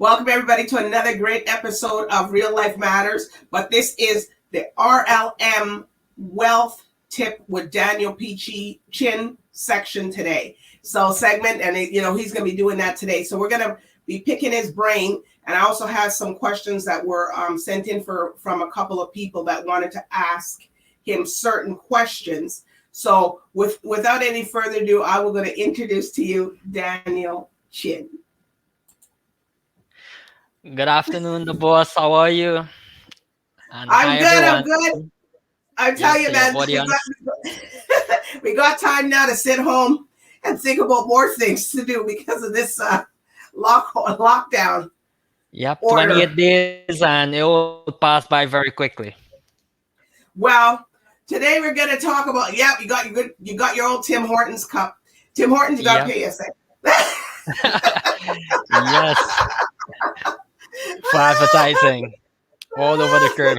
Welcome everybody to another great episode of Real Life Matters. But this is the RLM Wealth Tip with Daniel section today. So segment, and he's going to be doing that today. So we're going to be picking his brain. And I also have some questions that were sent in from a couple of people that wanted to ask him certain questions. So without any further ado, I will going to introduce to you Daniel Chin. Good afternoon, the boss. How are you? And I'm good. everyone. I'm good. I tell you, man, we got time now to sit home and think about more things to do because of this lockdown. Yep, order. 28 days, and it will pass by very quickly. Well, today we're going to talk about. You got your old Tim Hortons cup. Tim Hortons, you got to pay us. Yes. For advertising all over the curb.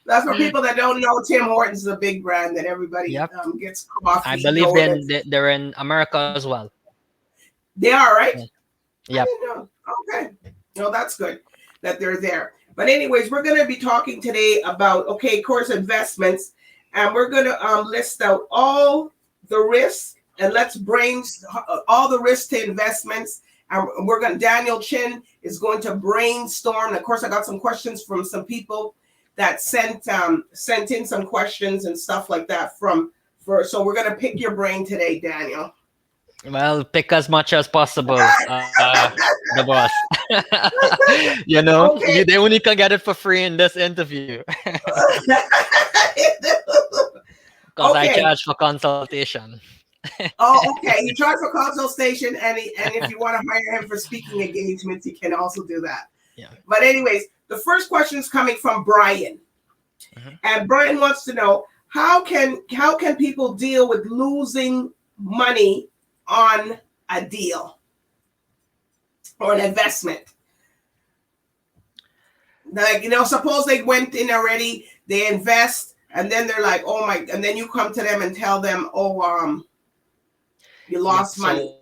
That's for people that don't know. Tim Hortons is a big brand that everybody gets coffee. I believe they're in America as well. They are, right? Yep. Okay. No, that's good that they're there. But anyways, we're going to be talking today about, of course, investments. And we're going to list out all the risks, and let's brainstorm all the risks to investments. And Daniel Chin is going to brainstorm. Of course, I got some questions from some people that sent in some questions and stuff like that so we're going to pick your brain today, Daniel. Well, pick as much as possible, the boss. They only can get it for free in this interview. Because I charge for consultation. Oh, okay. You charge for consultation, and if you want to hire him for speaking engagements, you can also do that. Yeah. But anyways, the first question is coming from Brian, and Brian wants to know how can people deal with losing money on a deal or an investment? Like, suppose they went in already, they invest, and then they're like, oh my, and then you come to them and tell them, you lost money.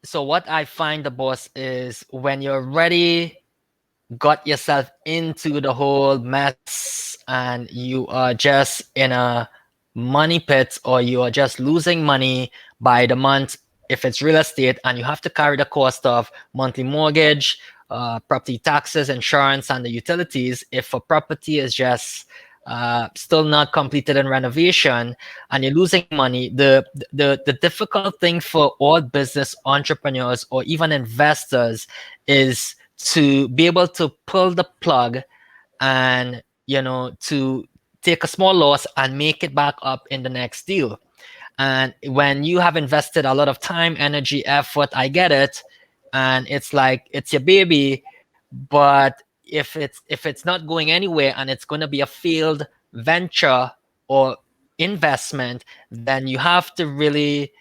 So what I find, the boss, is when you're already got yourself into the whole mess and you are just in a money pit, or you are just losing money by the month if it's real estate, and you have to carry the cost of monthly mortgage, property taxes, insurance, and the utilities. If a property is just still not completed in renovation and you're losing money, the difficult thing for all business entrepreneurs or even investors is to be able to pull the plug and to take a small loss and make it back up in the next deal. And when you have invested a lot of time, energy, effort, I get it, and it's like it's your baby, but if it's not going anywhere and it's going to be a failed venture or investment, then you have to really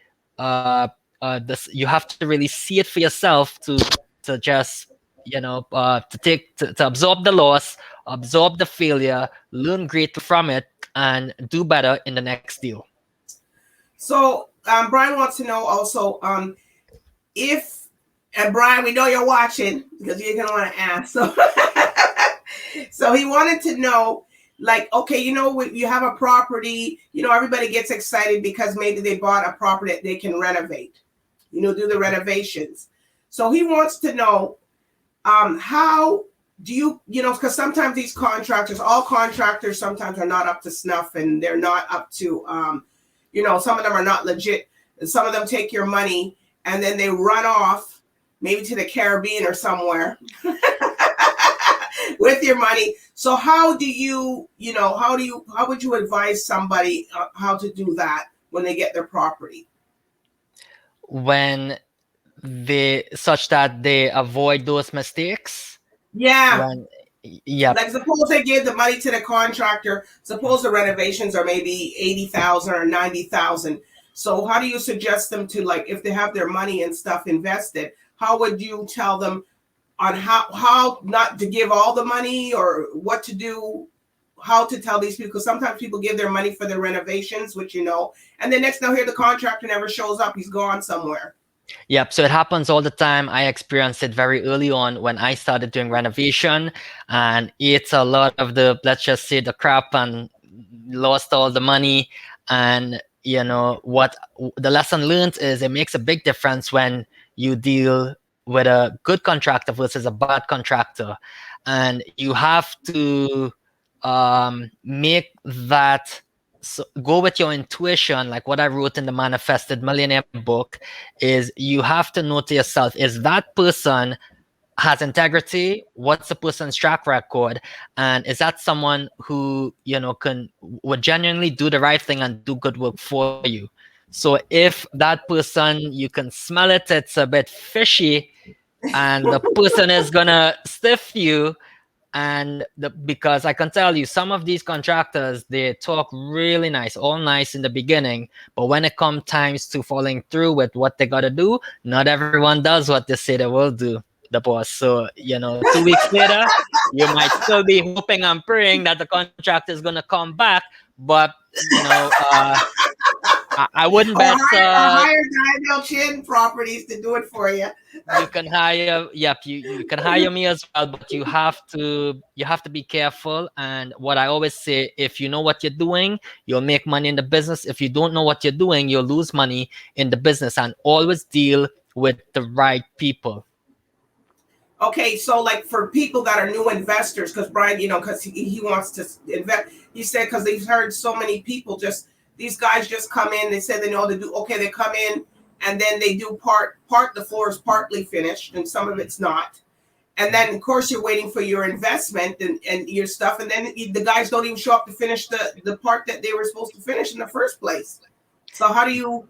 see it for yourself to just to absorb the loss, absorb the failure, learn greatly from it, and do better in the next deal. So Brian wants to know also and Brian, we know you're watching because you're gonna want to ask. So he wanted to know, like, okay, you have a property, everybody gets excited because maybe they bought a property that they can renovate, do the renovations. So he wants to know, how do you, because sometimes these all contractors sometimes are not up to snuff, and they're not up to, some of them are not legit. Some of them take your money and then they run off, maybe to the Caribbean or somewhere with your money. So how would you advise somebody how to do that when they get their property? When such that they avoid those mistakes? Yeah. Like, suppose they give the money to the contractor. Suppose the renovations are maybe $80,000 or $90,000. So how do you suggest them to, like, if they have their money and stuff invested, how would you tell them on how not to give all the money, or what to do, how to tell these people? Because sometimes people give their money for their renovations, which and then next they'll hear the contractor never shows up. He's gone somewhere. Yep. So it happens all the time. I experienced it very early on when I started doing renovation, and it's a lot of the, let's just say, the crap, and lost all the money. And you know what, the lesson learned is it makes a big difference when you deal with a good contractor versus a bad contractor. And you have to make that, so go with your intuition, like what I wrote in the Manifested Millionaire book. Is you have to know to yourself, is that person has integrity? What's the person's track record? And is that someone who, you know, would genuinely do the right thing and do good work for you? So if that person, you can smell it, it's a bit fishy, and the person is gonna stiff you. And because I can tell you, some of these contractors, they talk really nice, all nice in the beginning, but when it comes times to following through with what they gotta do, not everyone does what they say they will do, the boss. So, you know, 2 weeks later, you might still be hoping and praying that the contractor is gonna come back, but you know, I wouldn't Or bet. hire Daniel Chin Properties to do it for you. You can hire, yep, you can hire me as well, but you have to be careful. And what I always say, if you know what you're doing, you'll make money in the business. If you don't know what you're doing, you'll lose money in the business. And always deal with the right people. Okay, so like for people that are new investors, because Brian, you know, because he wants to invest, he said, because he's heard so many people these guys just come in, they say they know how to do, okay, they come in and then they do part, the floor is partly finished and some of it's not. And then of course you're waiting for your investment and your stuff. And then the guys don't even show up to finish the part that they were supposed to finish in the first place. So how do you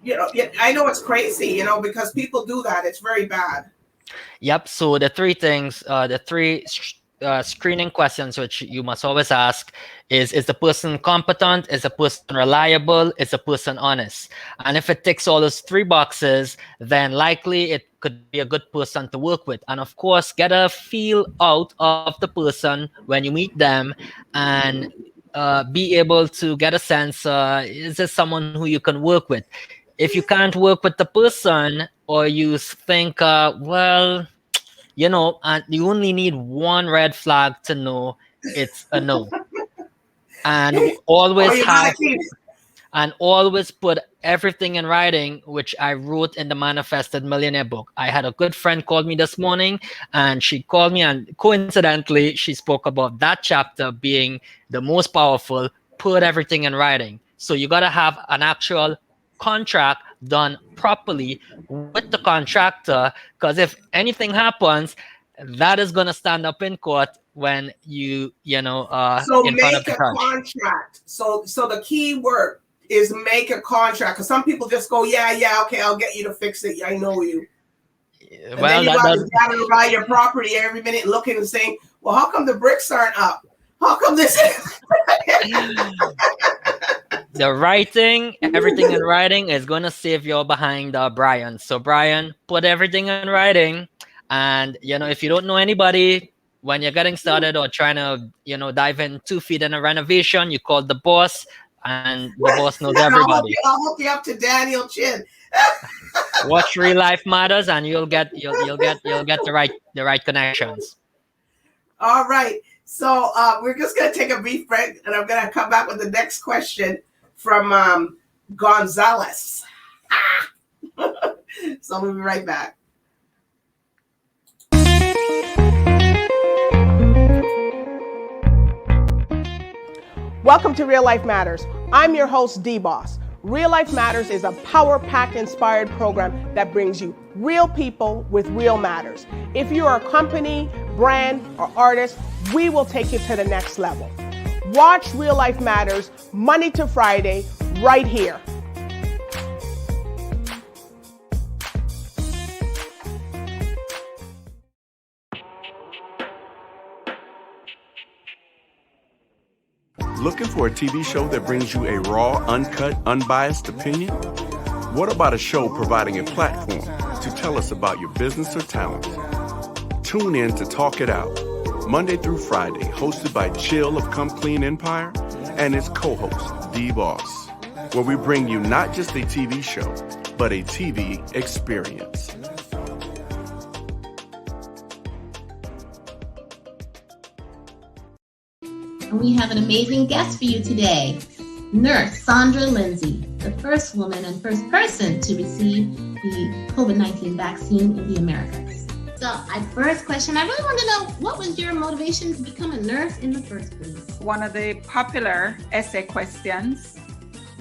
know, I know it's crazy, you know, because people do that. It's very bad. Yep. So the three things, the three screening questions which you must always ask is the person competent? Is the person reliable? Is the person honest? And if it ticks all those three boxes, then likely it could be a good person to work with. And of course, get a feel out of the person when you meet them, and be able to get a sense, is this someone who you can work with? If you can't work with the person, or you think, well, you know, and you only need one red flag to know it's a no. And always put everything in writing, which I wrote in the Manifested Millionaire book. I had a good friend called me this morning, and she called me, and coincidentally, she spoke about that chapter being the most powerful. Put everything in writing. So you got to have an actual contract done properly with the contractor, because if anything happens, that is going to stand up in court when you know, so in front of make the a judge. contract. So the key word is make a contract, because some people just go, yeah, okay, I'll get you to fix it, I know you. And well, then you got to buy your property every minute looking and saying, well, how come the bricks aren't up? How come this the writing, everything in writing is going to save you behind Brian. So Brian, put everything in writing. And, you know, if you don't know anybody, when you're getting started or trying to, you know, dive in 2 feet in a renovation, you call the boss, and the boss knows everybody. I'll hook you up to Daniel Chin. Watch Real Life Matters, and you'll get the right connections. All right. So we're just going to take a brief break, and I'm going to come back with the next question from Gonzalez. So we'll be right back. Welcome to Real Life Matters. I'm your host, DBoss. Real Life Matters is a power-packed, inspired program that brings you real people with real matters. If you are a company, brand, or artist, we will take you to the next level. Watch Real Life Matters Monday to Friday right here. Looking for a TV show that brings you a raw, uncut, unbiased opinion? What about a show providing a platform to tell us about your business or talent? Tune in to Talk It Out, Monday through Friday, hosted by Chill of Come Clean Empire and his co-host, DBoss, where we bring you not just a TV show, but a TV experience. We have an amazing guest for you today, Nurse Sandra Lindsay, the first woman and first person to receive the COVID-19 vaccine in the Americas. So my first question, I really want to know, what was your motivation to become a nurse in the first place? One of the popular essay questions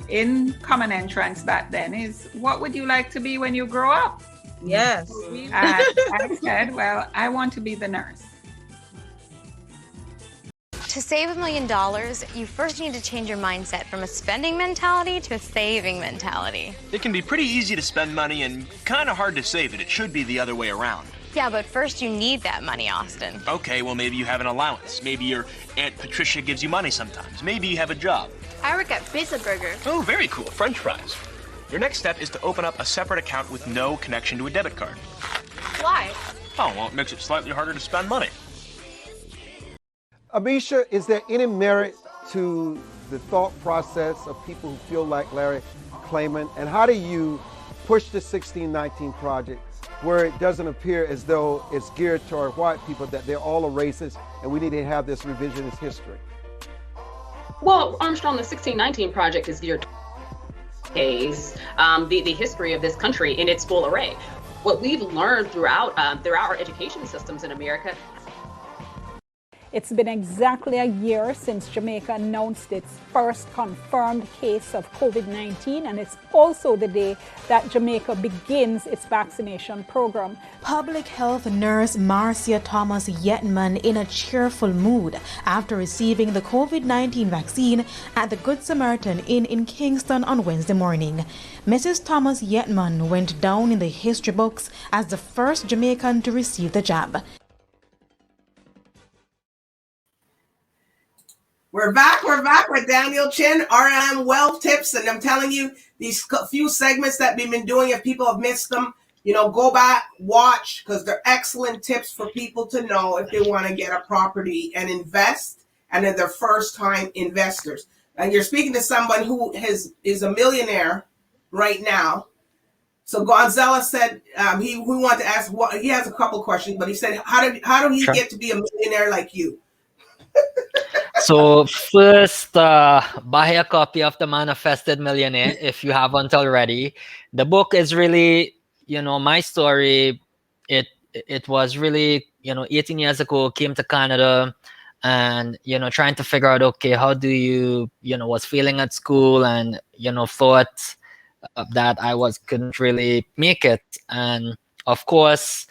in Common Entrance back then is, what would you like to be when you grow up? Yes. And I said, well, I want to be the nurse. To save $1 million, you first need to change your mindset from a spending mentality to a saving mentality. It can be pretty easy to spend money and kind of hard to save it. It should be the other way around. Yeah, but first you need that money, Austin. Okay, well, maybe you have an allowance. Maybe your Aunt Patricia gives you money sometimes. Maybe you have a job. I work at Pizza Burger. Oh, very cool. French fries. Your next step is to open up a separate account with no connection to a debit card. Why? Oh, well, it makes it slightly harder to spend money. Amisha, is there any merit to the thought process of people who feel like Larry Klayman? And how do you push the 1619 project where it doesn't appear as though it's geared toward white people, that they're all a racist and we need to have this revisionist history? Well, Armstrong, the 1619 project is geared to the history of this country in its full array. What we've learned throughout our education systems in America. It's been exactly a year since Jamaica announced its first confirmed case of COVID-19, and it's also the day that Jamaica begins its vaccination program. Public health nurse Marcia Thomas Yetman in a cheerful mood after receiving the COVID-19 vaccine at the Good Samaritan Inn in Kingston on Wednesday morning. Mrs. Thomas Yetman went down in the history books as the first Jamaican to receive the jab. We're back with Daniel Chin, RLM Wealth Tips. And I'm telling you, these few segments that we've been doing, if people have missed them, go back, watch, because they're excellent tips for people to know if they want to get a property and invest, and then they're first-time investors. And you're speaking to someone who is a millionaire right now. So Gonzalez said he wanted to ask, he has a couple questions, but he said, how do he get to be a millionaire like you? So first, buy a copy of The Manifested Millionaire if you haven't already. The book is really, my story. It was really, 18 years ago, came to Canada and, trying to figure out, okay, how do you, was failing at school and, thought that I couldn't really make it. And of course,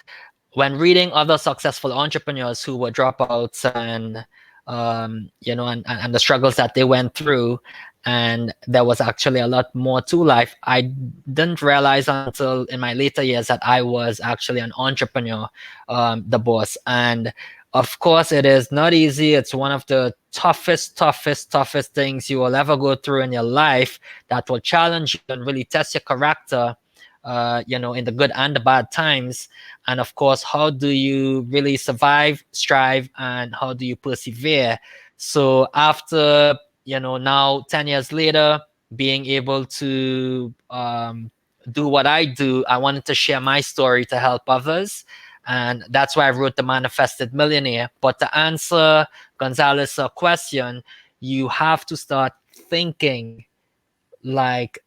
when reading other successful entrepreneurs who were dropouts and and the struggles that they went through, and there was actually a lot more to life. I didn't realize until in my later years that I was actually an entrepreneur, the boss. And of course, it is not easy. It's one of the toughest things you will ever go through in your life that will challenge you and really test your character, in the good and the bad times. And of course, how do you really survive, strive, and how do you persevere? So after, now 10 years later, being able to do what I do, I wanted to share my story to help others. And that's why I wrote The Manifested Millionaire. But to answer Gonzalez's question, you have to start thinking like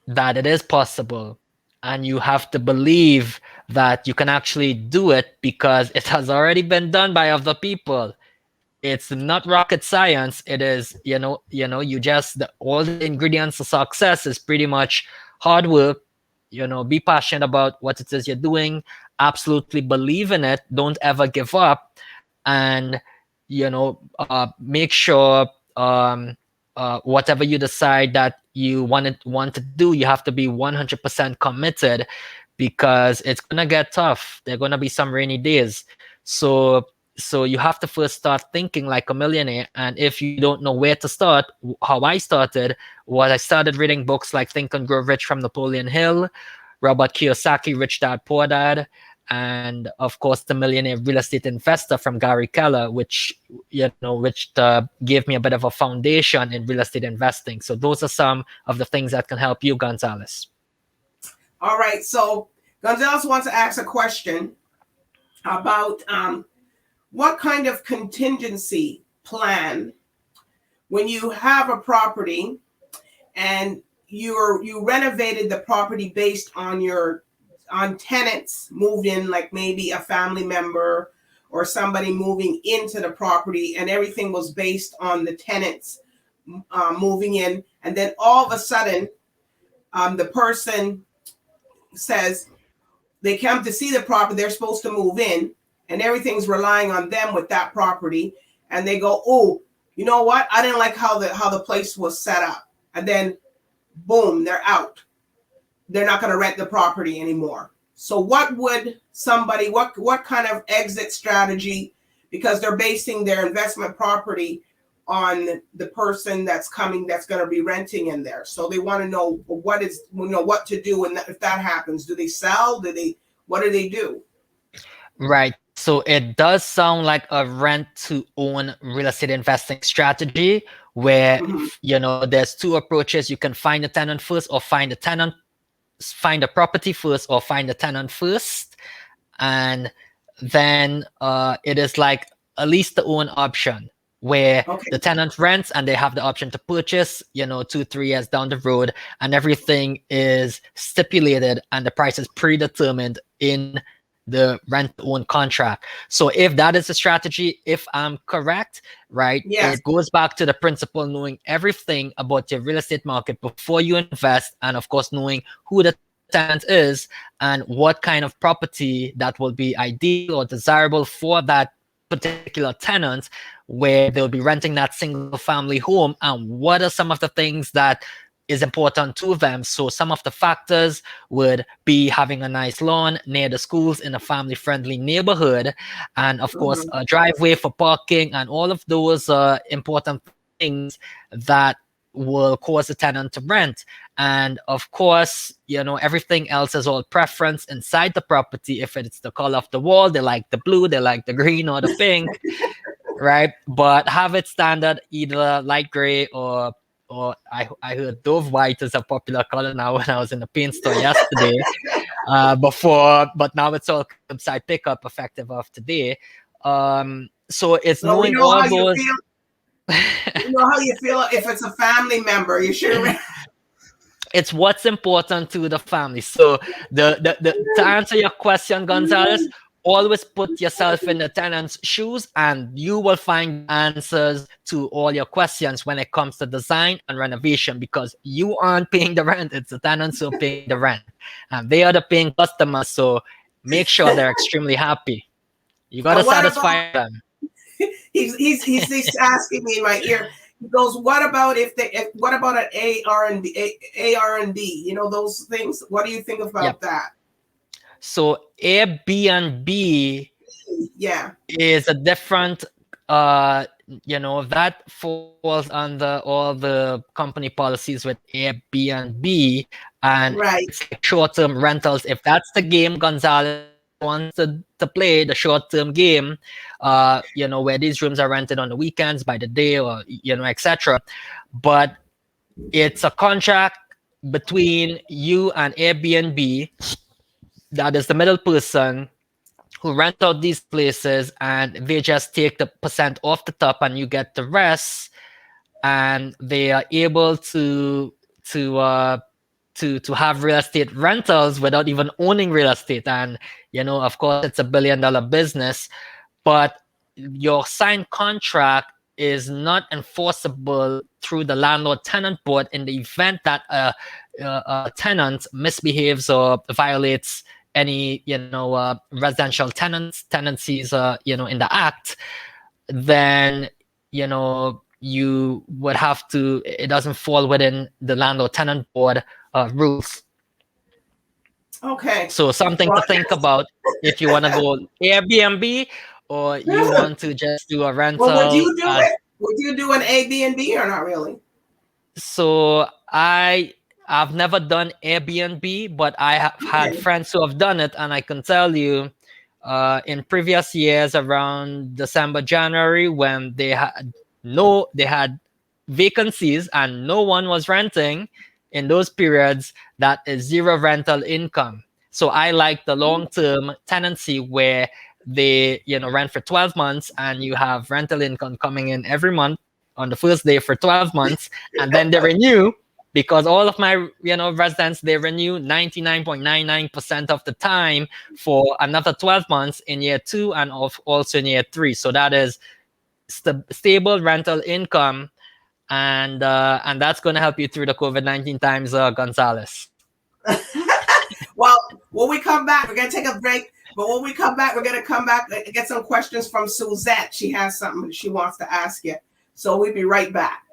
that it is possible. And you have to believe that you can actually do it because it has already been done by other people. It's not rocket science. It is, you just, all the ingredients of success is pretty much hard work. Be passionate about what it is you're doing. Absolutely believe in it. Don't ever give up. And, make sure whatever you decide that you want to do, you have to be 100% committed, because it's gonna get tough. There are gonna be some rainy days. So you have to first start thinking like a millionaire. And if you don't know where to start, how I started was I started reading books like Think and Grow Rich from Napoleon Hill, Robert Kiyosaki, Rich Dad Poor Dad, and of course The Millionaire Real Estate Investor from Gary Keller, which gave me a bit of a foundation in real estate investing. So those are some of the things that can help you, Gonzalez. All right. So Gonzalez wants to ask a question about what kind of contingency plan when you have a property and you renovated the property based on tenants moved in, like maybe a family member or somebody moving into the property, and everything was based on the tenants moving in, and then all of a sudden the person says they come to see the property, they're supposed to move in, and everything's relying on them with that property, and they go, oh, you know what, I didn't like how the place was set up, and then boom, they're out. They're not going to rent the property anymore. So what would somebody, what kind of exit strategy, because they're basing their investment property on the person that's coming, that's going to be renting in there. So they want to know what to do. And if that happens, do they sell? What do they do? Right. So it does sound like a rent to own real estate investing strategy where, there's two approaches. You can find a tenant first or find a property first or find a tenant first. And then it is like a lease to own option where the tenant rents and they have the option to purchase, 2-3 years down the road, and everything is stipulated and the price is predetermined in the rent own contract. So if that is a strategy, if I'm correct, right, yes, it goes back to the principle knowing everything about your real estate market before you invest, and of course knowing who the tenant is and what kind of property that will be ideal or desirable for that particular tenant, where they'll be renting that single family home, and what are some of the things that is important to them. So some of the factors would be having a nice lawn near the schools in a family-friendly neighborhood, and of course a driveway for parking, and all of those important things that will cause the tenant to rent. And of course, everything else is all preference inside the property. If it's the color of the wall, they like the blue, they like the green or the pink, right? But have it standard, either light gray or I heard dove white is a popular color now when I was in the paint store yesterday. But now it's all curbside pickup effective of today. So it's knowing all those. You know how you feel if it's a family member. You sure? It's what's important to the family. So to answer your question, Gonzalez, always put yourself in the tenant's shoes, and you will find answers to all your questions when it comes to design and renovation, because you aren't paying the rent. It's the tenants who are paying the rent, and they are the paying customers. So make sure they're extremely happy. You got to satisfy them. He's asking me in my ear. He goes, what about an AR&B? Those things. What do you think about that? So Airbnb is a different, that falls under all the company policies with Airbnb, and it's like short-term rentals. If that's the game Gonzalez wants to play, the short-term game, where these rooms are rented on the weekends, by the day, or, etc. But it's a contract between you and Airbnb. That is the middle person who rent out these places, and they just take the percent off the top and you get the rest, and they are able to have real estate rentals without even owning real estate. And of course it's $1 billion business, but your signed contract is not enforceable through the landlord-tenant board in the event that a tenant misbehaves or violates any residential tenancies in the act. Then you would have to, it doesn't fall within the landlord-tenant board rules. Okay. So something to think about if you want to go Airbnb or you want to just do a rental. Well, would you do it? Would you do an Airbnb or not really? So I've never done Airbnb, but I have had friends who have done it, and I can tell you, in previous years around December, January, when they had vacancies and no one was renting, in those periods, that is zero rental income. So I like the long-term tenancy where they, rent for 12 months and you have rental income coming in every month on the first day for 12 months, and then they renew, because all of my, residents, they renew 99.99% of the time for another 12 months in year 2 and also in year 3. So that is stable rental income, and that's going to help you through the COVID-19 times, Gonzalez. Well, when we come back, we're going to take a break. But when we come back, we're going to come back and get some questions from Suzette. She has something she wants to ask you. So we'll be right back.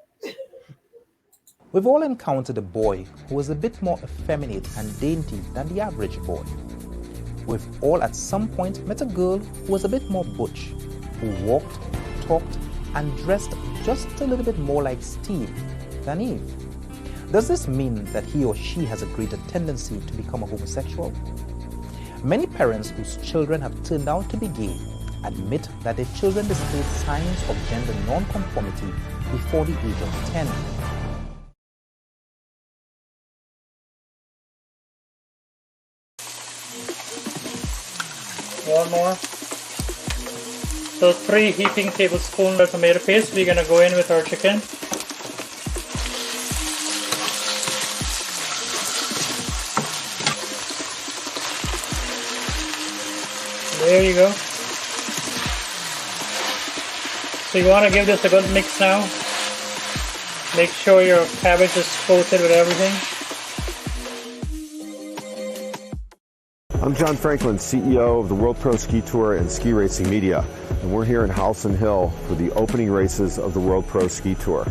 We've all encountered a boy who was a bit more effeminate and dainty than the average boy. We've all at some point met a girl who was a bit more butch, who walked, talked, and dressed just a little bit more like Steve than Eve. Does this mean that he or she has a greater tendency to become a homosexual? Many parents whose children have turned out to be gay admit that their children displayed signs of gender non-conformity before the age of 10. One more. So 3 heaping tablespoons of tomato paste. We're gonna go in with our chicken. There you go. So you want to give this a good mix now. Make sure your cabbage is coated with everything. I'm John Franklin, CEO of the World Pro Ski Tour and Ski Racing Media, and we're here in Howson Hill for the opening races of the World Pro Ski Tour.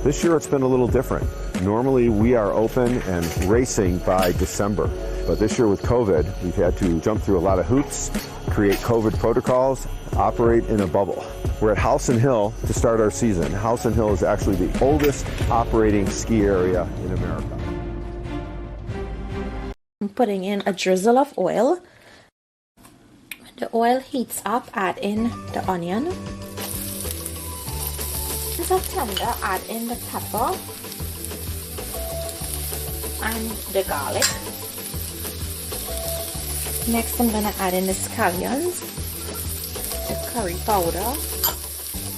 This year it's been a little different. Normally we are open and racing by December, but this year with COVID, we've had to jump through a lot of hoops, create COVID protocols, operate in a bubble. We're at Howson Hill to start our season. Howson Hill is actually the oldest operating ski area in America. I'm putting in a drizzle of oil. When the oil heats up, add in the onion. Once it's tender, add in the pepper and the garlic. Next, I'm going to add in the scallions, the curry powder,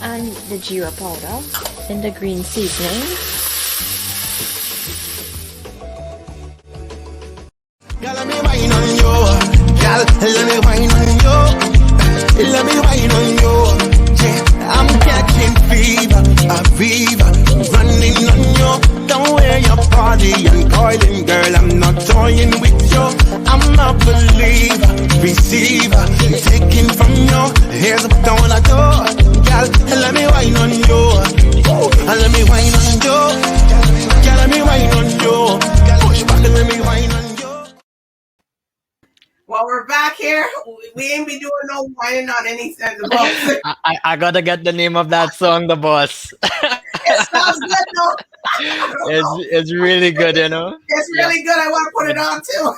and the jeera powder, then the green seasoning. Girl, let me wine on you. Girl, let me wine on you. Let me wine on you. Yeah, I'm catching fever, a fever, running on you. Don't wear your body and coiling, girl. I'm not toying with you. I'm a believer, receiver, taking from you. Here's what I wanna do. Girl, let me wine on you. Let me wine on you. Girl, let me wine on you. Push back and let me wine on you. Well, we're back here. We ain't be doing no whining on anything. I gotta get the name of that song, The Boss. It sounds good, though. It's really good, you know. It's really good. I want to put it on too.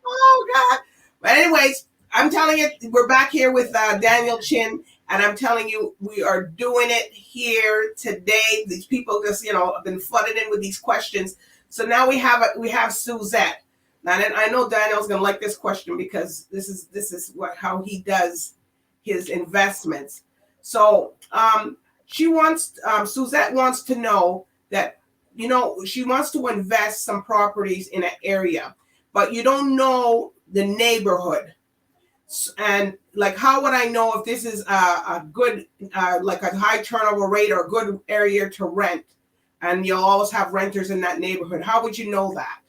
Oh God! But anyways, I'm telling you, we're back here with Daniel Chin, and I'm telling you, we are doing it here today. These people just, have been flooded in with these questions. So now we have Suzette. Now I know Daniel's gonna like this question because this is how he does his investments. So Suzette wants to know that she wants to invest some properties in an area, but you don't know the neighborhood, and like how would I know if this is a good like a high turnover rate or a good area to rent? And you'll always have renters in that neighborhood. How would you know that?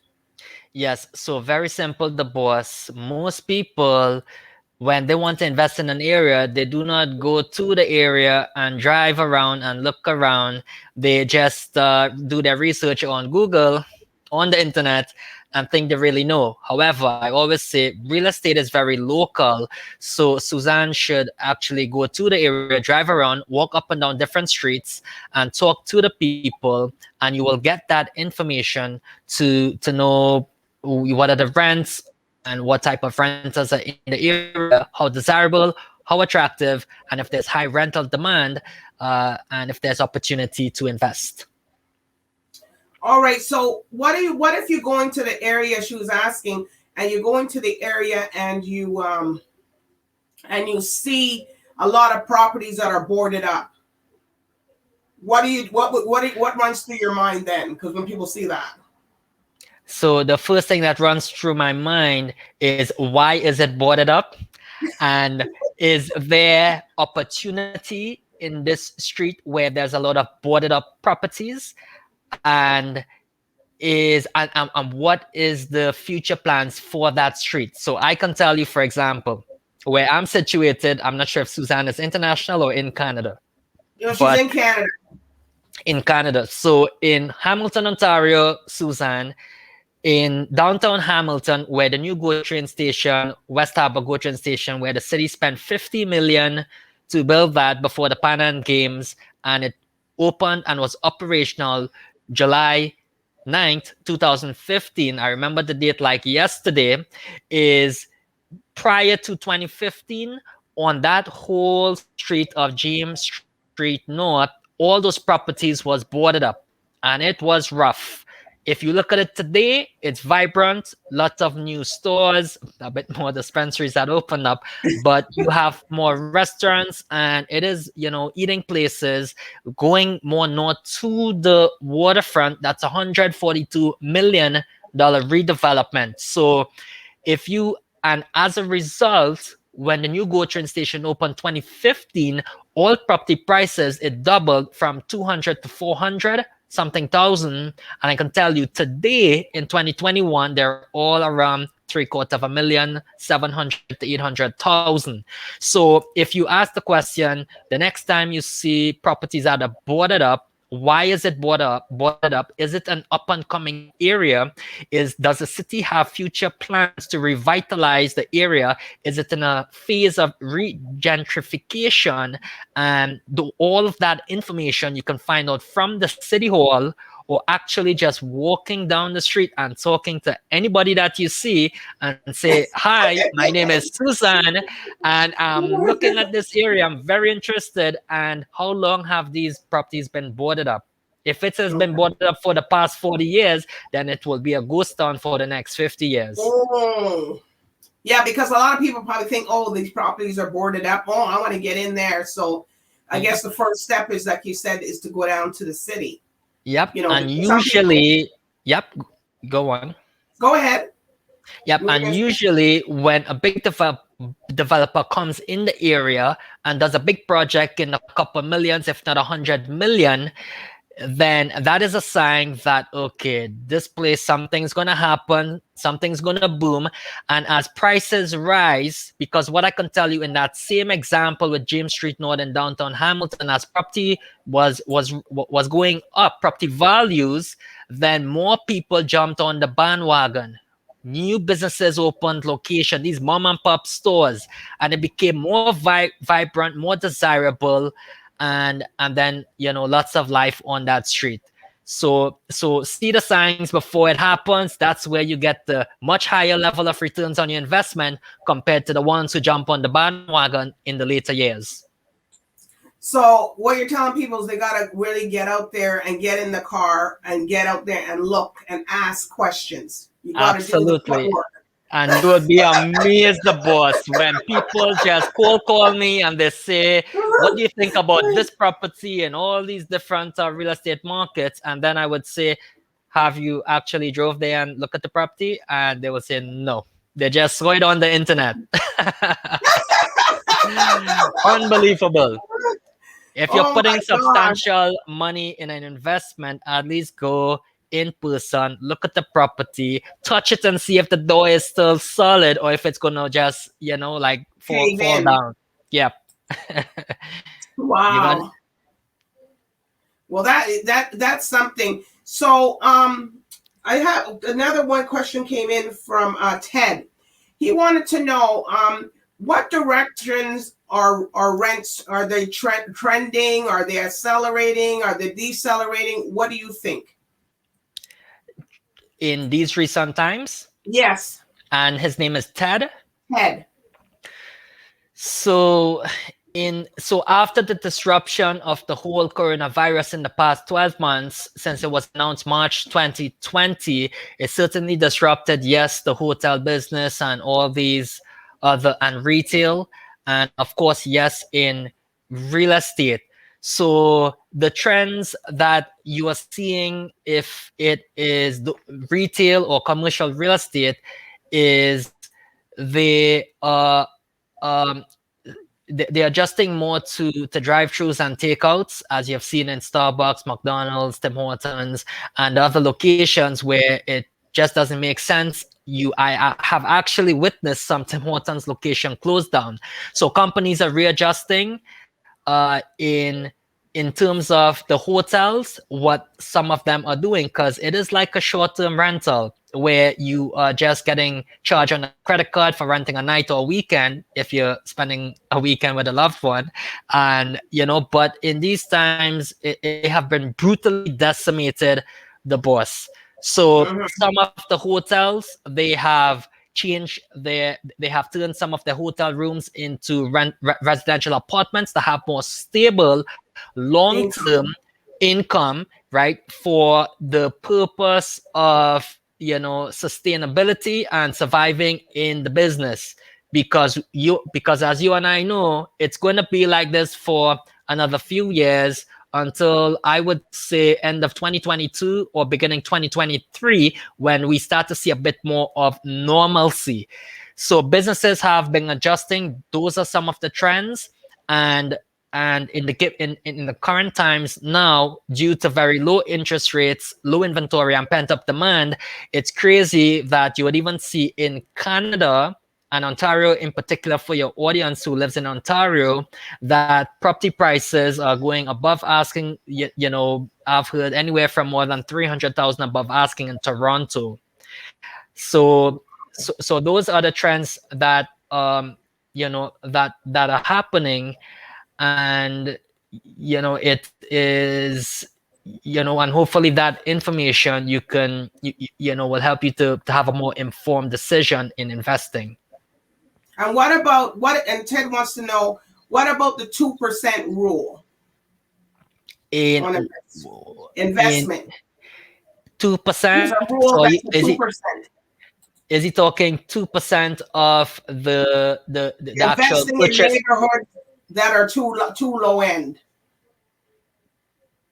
Yes, so very simple, The Boss. Most people, when they want to invest in an area, they do not go to the area and drive around and look around. They just do their research on Google, on the internet, and think they really know. However, I always say real estate is very local. So Suzanne should actually go to the area, drive around, walk up and down different streets and talk to the people. And you will get that information to know what are the rents and what type of renters are in the area, how desirable how attractive, and if there's high rental demand, and if there's opportunity to invest. All right. So what if you go into the area she was asking, and you go into the area and you see a lot of properties that are boarded up? What runs through your mind then? Because when people see that. So the first thing that runs through my mind is, why is it boarded up? And is there opportunity in this street where there's a lot of boarded up properties? And what is the future plans for that street? So I can tell you, for example, where I'm situated, I'm not sure if Suzanne is international or in Canada. She's in Canada. In Canada. So in Hamilton, Ontario, Suzanne, in downtown Hamilton, where the new GO train station, West Harbour GO train station, where the city spent $50 million to build that before the Pan Am Games, and it opened and was operational July 9th, 2015. I remember the date like yesterday. Is prior to 2015, on that whole street of James Street North, all those properties was boarded up, and it was rough. If you look at it today, it's vibrant, lots of new stores, a bit more dispensaries that open up, but you have more restaurants, and it is, eating places going more north to the waterfront. That's $142 million redevelopment. So and as a result, when the new GO train station opened 2015, all property prices, it doubled from 200 to 400 something thousand. And I can tell you today in 2021, they're all around $750,000 to 800,000. So if you ask the question, the next time you see properties that are boarded up, why is it boarded up? Is it an up and coming area? Does the city have future plans to revitalize the area? Is it in a phase of regentrification? And all of that information you can find out from the city hall, or actually just walking down the street and talking to anybody that you see and say, hi, my name is Susan, and I'm looking at this area. I'm very interested. And how long have these properties been boarded up? If it has been boarded up for the past 40 years, then it will be a ghost town for the next 50 years. Oh. Yeah, because a lot of people probably think, these properties are boarded up. I want to get in there. So I guess the first step is, like you said, is to go down to the city. Yep. And usually, go on. Go ahead. Yep. And usually when a big developer comes in the area and does a big project in a couple millions, if not 100 million, then that is a sign that, okay, this place, something's going to happen, something's going to boom. And as prices rise, because what I can tell you in that same example with James Street North in downtown Hamilton, as property was going up, property values, then more people jumped on the bandwagon. New businesses opened location, these mom and pop stores, and it became more vibrant, more desirable. And then lots of life on that street. So see the signs before it happens. That's where you get the much higher level of returns on your investment compared to the ones who jump on the bandwagon in the later years. So what you're telling people is they gotta really get out there and get in the car and get out there and look and ask questions. You gotta Absolutely. do the work. And you would be amazed, the boss, when people just call me and they say, what do you think about this property and all these different real estate markets? And then I would say, have you actually drove there and look at the property? And they would say, no. They just saw it on the internet. Unbelievable. If you're putting substantial money in an investment, at least go in person, look at the property, touch it and see if the door is still solid or if it's gonna just fall down. Yep. Wow. Well, that's something. So I have another one question came in from Ted. He wanted to know what directions are rents, are they trending, are they accelerating, are they decelerating? What do you think? In these recent times? Yes. And his name is Ted? Ted. So after the disruption of the whole coronavirus in the past 12 months, since it was announced March 2020, it certainly disrupted, yes, the hotel business and all these other, and retail, and of course, yes, in real estate. So the trends that you are seeing, if it is the retail or commercial real estate, is they are they're adjusting more to drive-throughs and takeouts, as you've seen in Starbucks, McDonald's, Tim Hortons, and other locations where it just doesn't make sense. I have actually witnessed some Tim Hortons location close down. So companies are readjusting in terms of the hotels, what some of them are doing, because it is like a short-term rental where you are just getting charged on a credit card for renting a night or a weekend if you're spending a weekend with a loved one. And, but in these times, it have been brutally decimated, the boss. So some of the hotels, they have changed they have turned some of their hotel rooms into residential apartments that have more stable long-term income, right, for the purpose of sustainability and surviving in the business, because as you and I know, it's going to be like this for another few years, until I would say end of 2022 or beginning 2023, when we start to see a bit more of normalcy. So businesses have been adjusting. Those are some of the trends. And in the current times now, due to very low interest rates, low inventory, and pent-up demand, it's crazy that you would even see in Canada and Ontario in particular, for your audience who lives in Ontario, that property prices are going above asking. I've heard anywhere from more than 300,000 above asking in Toronto. So those are the trends that that are happening. And it is, and hopefully that information will help you to have a more informed decision in investing. And and Ted wants to know, what about the 2% rule on investment? 2%. Is he talking 2% of the actual purchase? In neighborhoods that are too low end.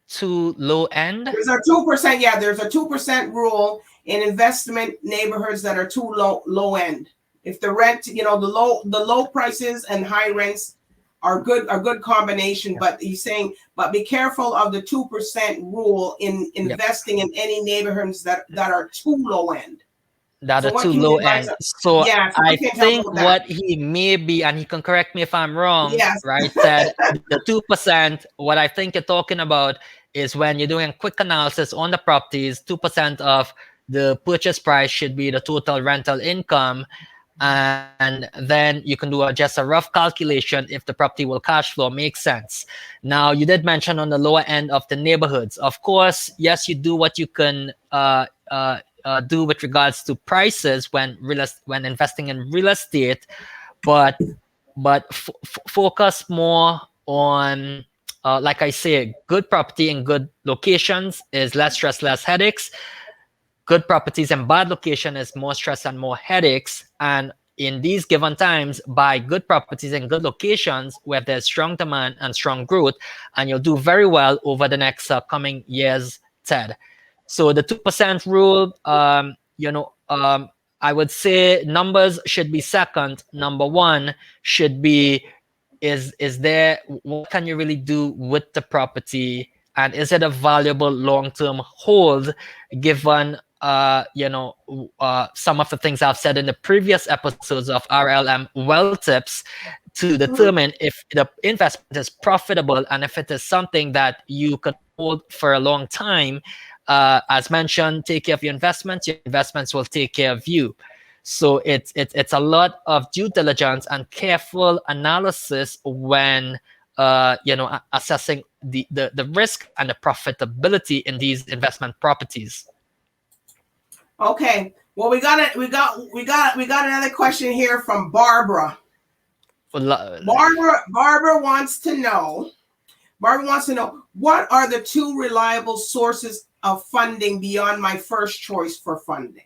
Too low end? There's a 2%. Yeah, there's a 2% rule in investment neighborhoods that are too low end. If the rent, the low prices and high rents are good combination, but he's saying, but be careful of the 2% rule in investing in any neighborhoods that are too low end. That are too low end. So I think what he may be, and he can correct me if I'm wrong, right, Ted, the 2%, what I think you're talking about is when you're doing a quick analysis on the properties, 2% of the purchase price should be the total rental income. And then you can do just a rough calculation if the property will cash flow. Makes sense. Now, you did mention on the lower end of the neighborhoods. Of course, yes, you do what you can do with regards to prices when investing in real estate, but focus more on, like I say, good property in good locations is less stress, less headaches. Good properties in bad location is more stress and more headaches. And in these given times, buy good properties in good locations where there's strong demand and strong growth, and you'll do very well over the next coming years, Ted. So the 2% rule, I would say numbers should be second. Number one should be, is there, what can you really do with the property? And is it a valuable long-term hold, given some of the things I've said in the previous episodes of RLM Wealth Tips, to determine if the investment is profitable and if it is something that you can hold for a long time. As mentioned, take care of your investments will take care of you. So it's a lot of due diligence and careful analysis when assessing the risk and the profitability in these investment properties. Okay. Well, we got another question here from Barbara Barbara wants to know. Barbara wants to know, what are the two reliable sources of funding beyond my first choice for funding?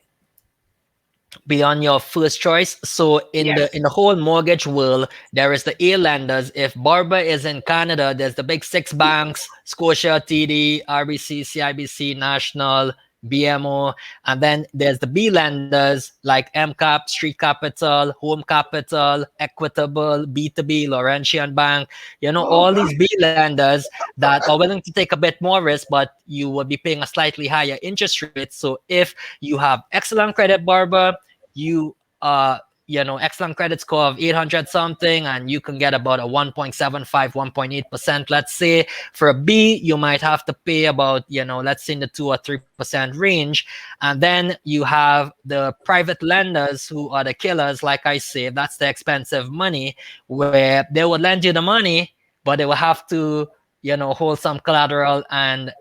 Beyond your first choice. So in the whole mortgage world, there is the A lenders. If Barbara is in Canada, there's the big six banks: Scotia, TD, RBC, CIBC, National, BMO, and then there's the B lenders like MCAP, Street Capital, Home Capital, Equitable, B2B, Laurentian Bank. All these B lenders that are willing to take a bit more risk, but you will be paying a slightly higher interest rate. So if you have excellent credit, Barbara, you excellent credit score of 800 something, and you can get about a 1.75 1.8%. let's say. For a B, you might have to pay about let's say in the 2 or 3% range. And then you have the private lenders, who are the killers. Like I say, that's the expensive money, where they would lend you the money, but they will have to hold some collateral and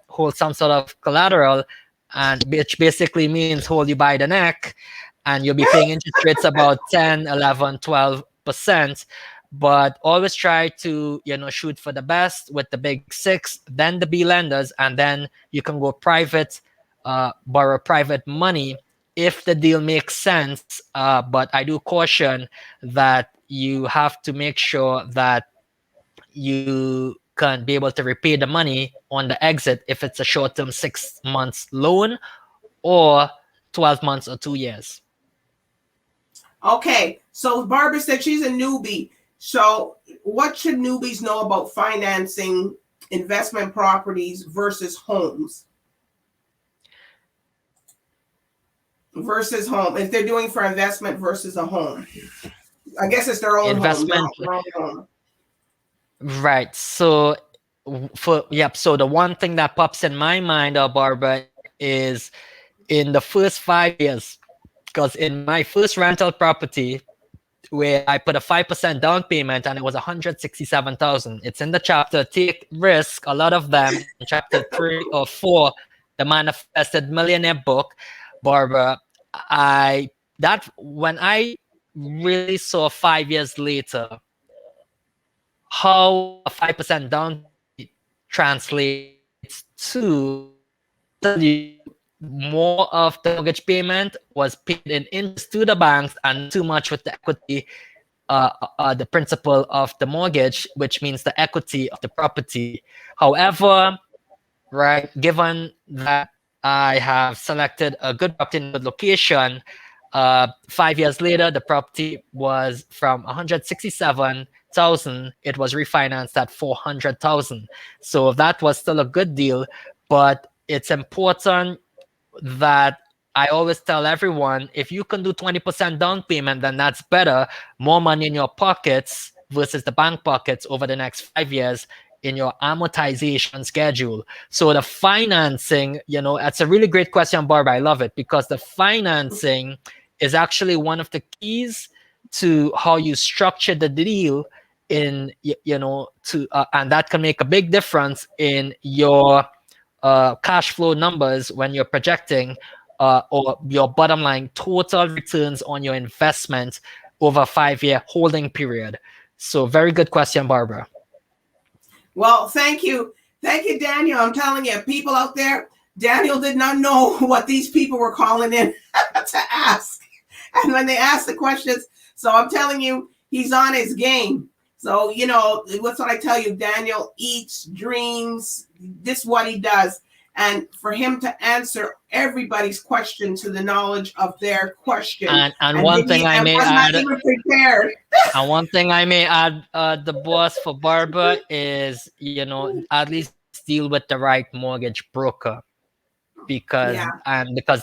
hold some sort of collateral, and which basically means hold you by the neck, and you'll be paying interest rates about 10, 11, 12%. But always try to shoot for the best with the big six, then the B lenders, and then you can go private, borrow private money if the deal makes sense. But I do caution that you have to make sure that you can be able to repay the money on the exit if it's a short-term 6 months loan, or 12 months or 2 years. Okay, so Barbara said she's a newbie. So what should newbies know about financing investment properties versus homes? Versus home, if they're doing for investment versus a home. I guess it's their own investment home. Right. So so the one thing that pops in my mind, Barbara, is in the first 5 years, because in my first rental property, where I put a 5% down payment and it was 167,000. It's in the chapter Take Risk, a lot of them, in chapter 3 or 4, the Manifested Millionaire book. Barbara, when I really saw 5 years later how a 5% down translates to more of the mortgage payment was paid in interest to the banks and too much with the equity, the principal of the mortgage, which means the equity of the property. However, right, given that I have selected a good property in a good location, 5 years later, the property was from 167,000. It was refinanced at 400,000. So that was still a good deal, but it's important that I always tell everyone, if you can do 20% down payment, then that's better. More money in your pockets versus the bank pockets over the next 5 years in your amortization schedule. So the financing, that's a really great question, Barbara. I love it, because the financing is actually one of the keys to how you structure the deal and that can make a big difference in your cash flow numbers when you're projecting or your bottom line total returns on your investment over a 5-year holding period. So very good question, Barbara. Well, thank you. Thank you, Daniel. I'm telling you, people out there, Daniel did not know what these people were calling in to ask. And when they ask the questions, so I'm telling you, he's on his game. So, what's what I tell you, Daniel eats, dreams, this is what he does. And for him to answer everybody's question to the knowledge of their question. And one thing I may add, and one thing I may add, the boss for Barbara is, at least deal with the right mortgage broker, because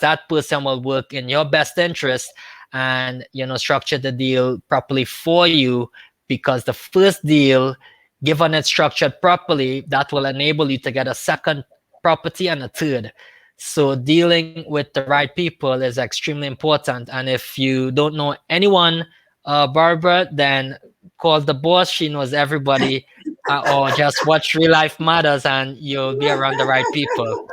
that person will work in your best interest and, structure the deal properly for you. Because the first deal, given it's structured properly, that will enable you to get a second property and a third. So dealing with the right people is extremely important. And if you don't know anyone, Barbara, then call the boss. She knows everybody. Or just watch Real Life Matters and you'll be around the right people.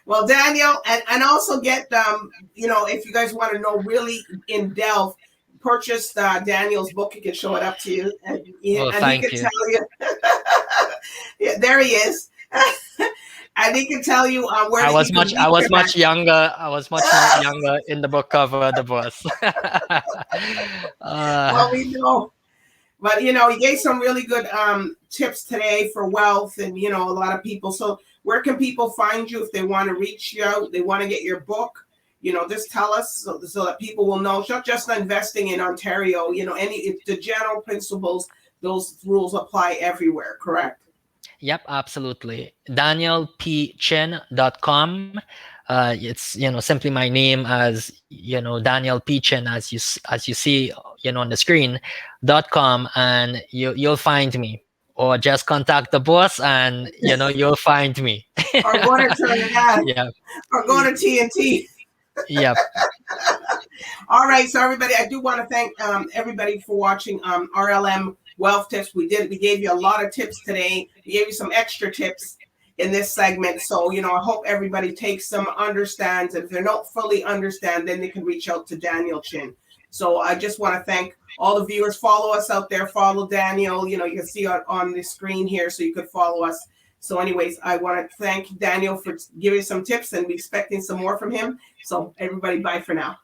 Well, Daniel, and also get, if you guys want to know really in depth, purchased Daniel's book, he can show it up to you, and he thank can you. tell you. Yeah, there he is. And he can tell you where I was much younger. I was much more younger in the book cover, the boss. Well, we know. But, you know, he gave some really good tips today for wealth and, you know, a lot of people. So where can people find you if they want to reach you out, they want to get your book? You know, just tell us so that people will know. It's not just investing in Ontario. You know, the general principles, those rules apply everywhere, correct? Yep, absolutely. danielpchin.com. It's, you know, simply my name as, you know, Daniel Pchin, as you see, you know, on the screen, .com, and you'll find me, or just contact the boss and, you know, you'll find me. Or go to Trinidad. Yeah. Or go to TNT. Yep. All right, so everybody, I do want to thank everybody for watching RLM Wealth Tips. We gave you a lot of tips today. We gave you some extra tips in this segment. So, you know, I hope everybody takes some, understands. If they don't fully understand, then they can reach out to Daniel Chin. So I just want to thank all the viewers. Follow us out there. Follow Daniel. You know, you can see on the screen here, so you could follow us. So anyways, I want to thank Daniel for giving some tips, and we're expecting some more from him. So everybody, bye for now.